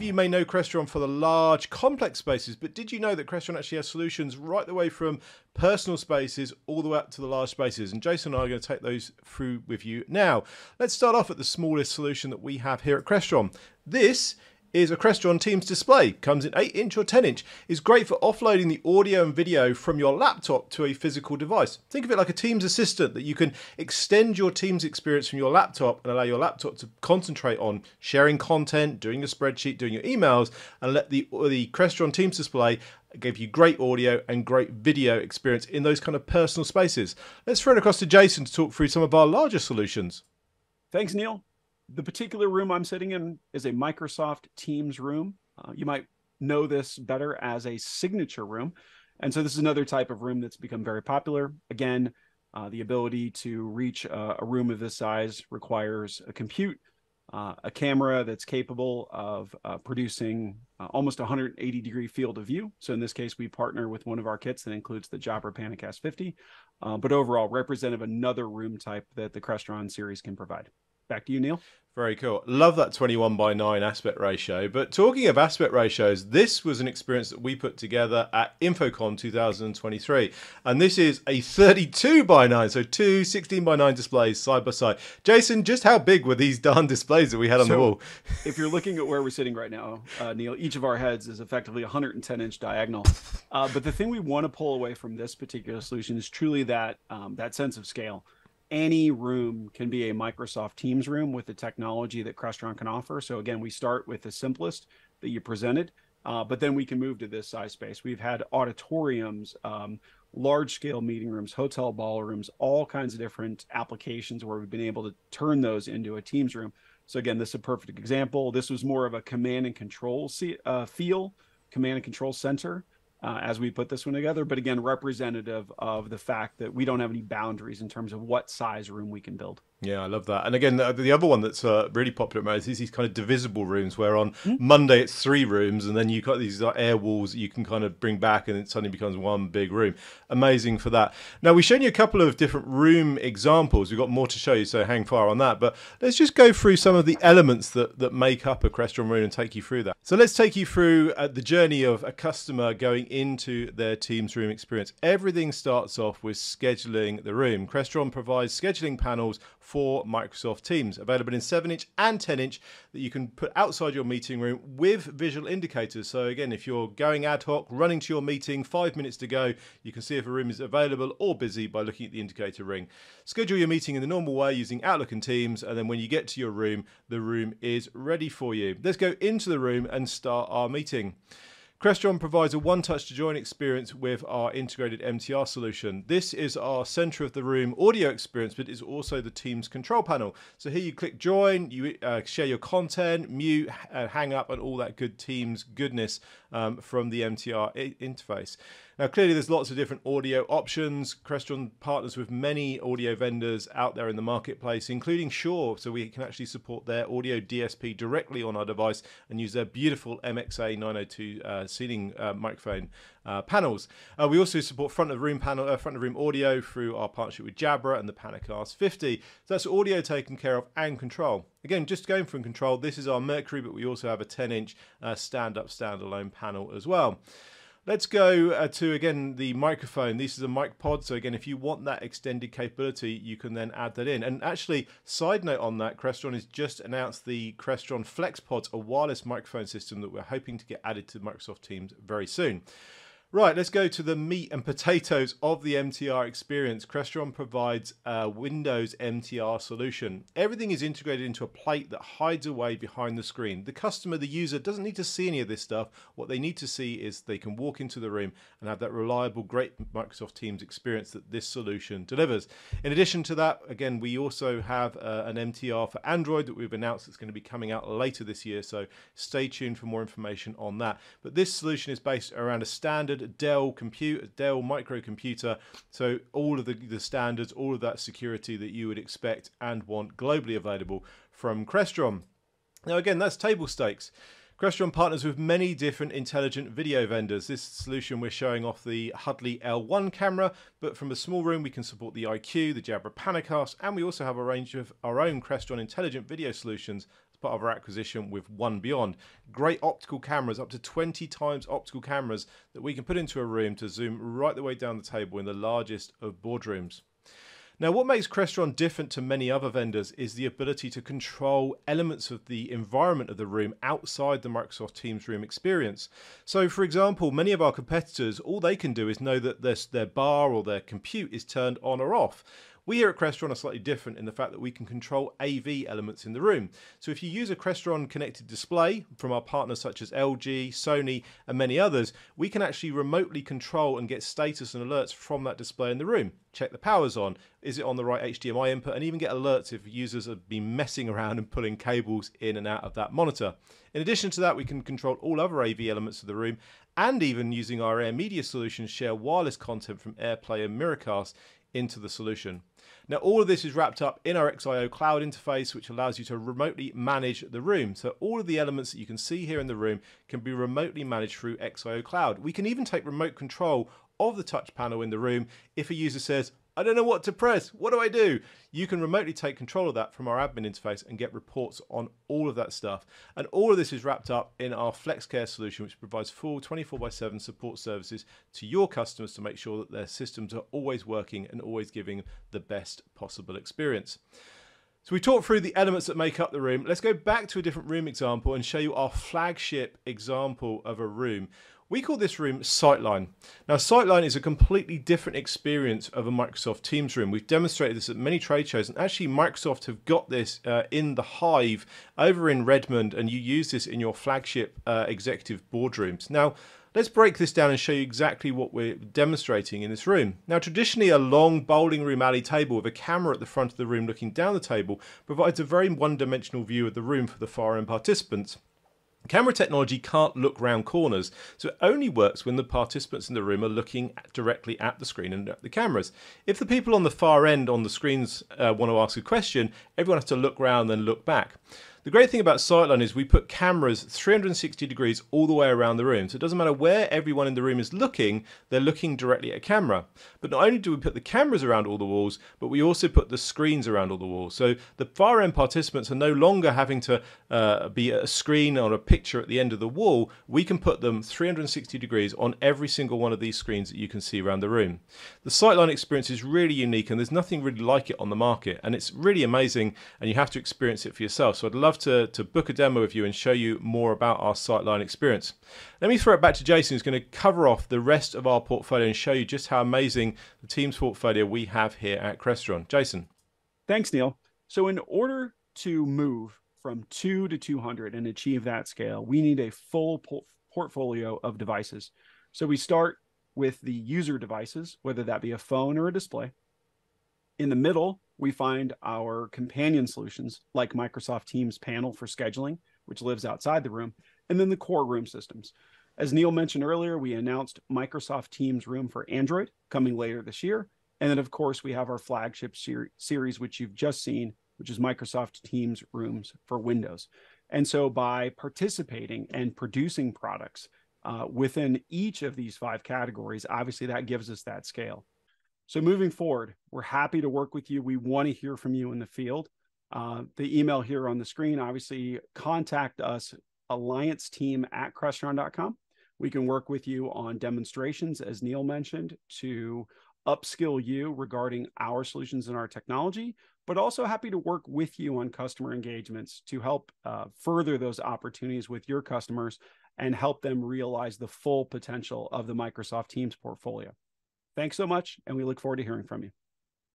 of you may know Crestron for the large, complex spaces, but did you know that Crestron actually has solutions right the way from personal spaces all the way up to the large spaces? And Jason and I are going to take those through with you now. Let's start off at the smallest solution that we have here at Crestron. This is a Crestron Teams display. Comes in 8-inch or 10-inch. It's great for offloading the audio and video from your laptop to a physical device. Think of it like a Teams assistant that you can extend your Teams experience from your laptop and allow your laptop to concentrate on sharing content, doing your spreadsheet, doing your emails, and let the Crestron Teams display give you great audio and great video experience in those kind of personal spaces. Let's throw it across to Jason to talk through some of our larger solutions. Thanks, Neil. The particular room I'm sitting in is a Microsoft Teams room. You might know this better as a signature room. And so this is another type of room that's become very popular. Again, the ability to reach a room of this size requires a compute, a camera that's capable of producing almost 180-degree field of view. So in this case, we partner with one of our kits that includes the 𝗦𝗲𝗀𝗀𝗃𝗃 𝗏𝗃, but overall representative of another room type that the Crestron series can provide. Back to you, Neil. Very cool. Love that 21:9 aspect ratio. But talking of aspect ratios, this was an experience that we put together at InfoCon 2023. And this is a 32:9, so two 16:9 displays side by side. Jason, just how big were these darn displays that we had on the wall? If you're looking at where we're sitting right now, Neil, each of our heads is effectively 110-inch diagonal. But the thing we want to pull away from this particular solution is truly that, that sense of scale. Any room can be a Microsoft Teams room with the technology that Crestron can offer. So again, we start with the simplest that you presented, but then we can move to this size space. We've had auditoriums, large scale meeting rooms, hotel ballrooms, all kinds of different applications where we've been able to turn those into a Teams room. So again, this is a perfect example. This was more of a command and control feel, command and control center. As we put this one together, but again, representative of the fact that we don't have any boundaries in terms of what size room we can build. Yeah, I love that. And again, the other one that's really popular is these kind of divisible rooms where on Monday it's 3 rooms and then you've got these air walls that you can kind of bring back and it suddenly becomes one big room. Amazing for that. Now, we've shown you a couple of different room examples. We've got more to show you, so hang fire on that. But let's just go through some of the elements that make up a Crestron room and take you through that. So let's take you through the journey of a customer going into their Teams room experience. Everything starts off with scheduling the room. Crestron provides scheduling panels for Microsoft Teams, available in 7-inch and 10-inch that you can put outside your meeting room with visual indicators. So again, if you're going ad hoc, running to your meeting, 5 minutes to go, you can see if a room is available or busy by looking at the indicator ring. Schedule your meeting in the normal way using Outlook and Teams, and then when you get to your room, the room is ready for you. Let's go into the room and start our meeting. Crestron provides a one-touch to join experience with our integrated MTR solution. This is our center of the room audio experience, but it's also the Teams control panel. So here you click join, you share your content, mute, hang up, and all that good Teams goodness from the MTR interface. Now, clearly there's lots of different audio options. Crestron partners with many audio vendors out there in the marketplace, including Shure, so we can actually support their audio DSP directly on our device and use their beautiful MXA 902 ceiling microphone panels. We also support front of room audio through our partnership with Jabra and the Panacast 50. So that's audio taken care of and control. Again, just going from control, this is our 𝗦𝗃𝗀𝗀𝗃, but we also have a 10-inch stand-up standalone panel as well. Let's go to, again, the microphone. This is a mic pod. So again, if you want that extended capability, you can then add that in. And actually, side note on that, Crestron has just announced the Crestron FlexPods, a wireless microphone system that we're hoping to get added to Microsoft Teams very soon. Right, let's go to the meat and potatoes of the MTR experience. Crestron provides a Windows MTR solution. Everything is integrated into a plate that hides away behind the screen. The customer, the user, doesn't need to see any of this stuff. What they need to see is they can walk into the room and have that reliable, great Microsoft Teams experience that this solution delivers. In addition to that, again, we also have an MTR for Android that we've announced that's going to be coming out later this year, so stay tuned for more information on that. But this solution is based around a standard Dell microcomputer, so all of the standards, all of that security that you would expect and want globally available from Crestron. Now again, that's table stakes. Crestron partners with many different intelligent video vendors. This solution we're showing off the huddle camera, but from a small room we can support the IQ, the Jabra Panacast, and we also have a range of our own Crestron intelligent video solutions part of our acquisition with 𝗦𝗽𝗲𝗍𝗀. Great optical cameras, up to 20 times optical cameras that we can put into a room to zoom right the way down the table in the largest of boardrooms. Now, what makes Crestron different to many other vendors is the ability to control elements of the environment of the room outside the Microsoft Teams room experience. So, for example, many of our competitors, all they can do is know that their bar or their compute is turned on or off. We here at Crestron are slightly different in the fact that we can control AV elements in the room. So if you use a Crestron connected display from our partners such as LG, Sony, and many others, we can actually remotely control and get status and alerts from that display in the room. Check the power's on, is it on the right HDMI input, and even get alerts if users have been messing around and pulling cables in and out of that monitor. In addition to that, we can control all other AV elements of the room, and even using our Air Media solutions, share wireless content from AirPlay and Miracast into the solution. Now, all of this is wrapped up in our XIO cloud interface, which allows you to remotely manage the room. So all of the elements that you can see here in the room can be remotely managed through XIO cloud. We can even take remote control of the touch panel in the room if a user says, I don't know what to press, what do I do? You can remotely take control of that from our admin interface and get reports on all of that stuff. And all of this is wrapped up in our FlexCare solution, which provides full 24/7 support services to your customers to make sure that their systems are always working and always giving the best possible experience. So we talked through the elements that make up the room. Let's go back to a different room example and show you our flagship example of a room. We call this room Sightline. Now, Sightline is a completely different experience of a Microsoft Teams room. We've demonstrated this at many trade shows, and actually Microsoft have got this in the Hive over in Redmond, and you use this in your flagship executive boardrooms. Now, let's break this down and show you exactly what we're demonstrating in this room. Now, traditionally, a long bowling room alley table with a camera at the front of the room looking down the table provides a very one-dimensional view of the room for the far-end participants. Camera technology can't look round corners, so it only works when the participants in the room are looking directly at the screen and at the cameras. If the people on the far end on the screens want to ask a question, everyone has to look round and look back. The great thing about Sightline is we put cameras 360 degrees all the way around the room. So it doesn't matter where everyone in the room is looking, they're looking directly at a camera. But not only do we put the cameras around all the walls, but we also put the screens around all the walls. So the far end participants are no longer having to be a screen or a picture at the end of the wall. We can put them 360 degrees on every single one of these screens that you can see around the room. The Sightline experience is really unique, and there's nothing really like it on the market. And it's really amazing, and you have to experience it for yourself. So I'd love to book a demo with you and show you more about our Sightline experience. Let me throw it back to Jason, who's going to cover off the rest of our portfolio and show you just how amazing the Teams portfolio we have here at Crestron. Jason. Thanks, Neil. So in order to move from 2 to 200 and achieve that scale, we need a full portfolio of devices. So we start with the user devices, whether that be a phone or a display. In the middle, we find our companion solutions like Microsoft Teams Panel for scheduling, which lives outside the room, and then the core room systems. As Neil mentioned earlier, we announced Microsoft Teams Room for Android coming later this year. And then, of course, we have our flagship series, which you've just seen, which is Microsoft Teams Rooms for Windows. And so by participating and producing products within each of these 5 categories, obviously that gives us that scale. So moving forward, we're happy to work with you. We want to hear from you in the field. The email here on the screen, obviously contact us, allianceteam@crestron.com. We can work with you on demonstrations, as Neil mentioned, to upskill you regarding our solutions and our technology, but also happy to work with you on customer engagements to help further those opportunities with your customers and help them realize the full potential of the Microsoft Teams portfolio. Thanks so much, and we look forward to hearing from you.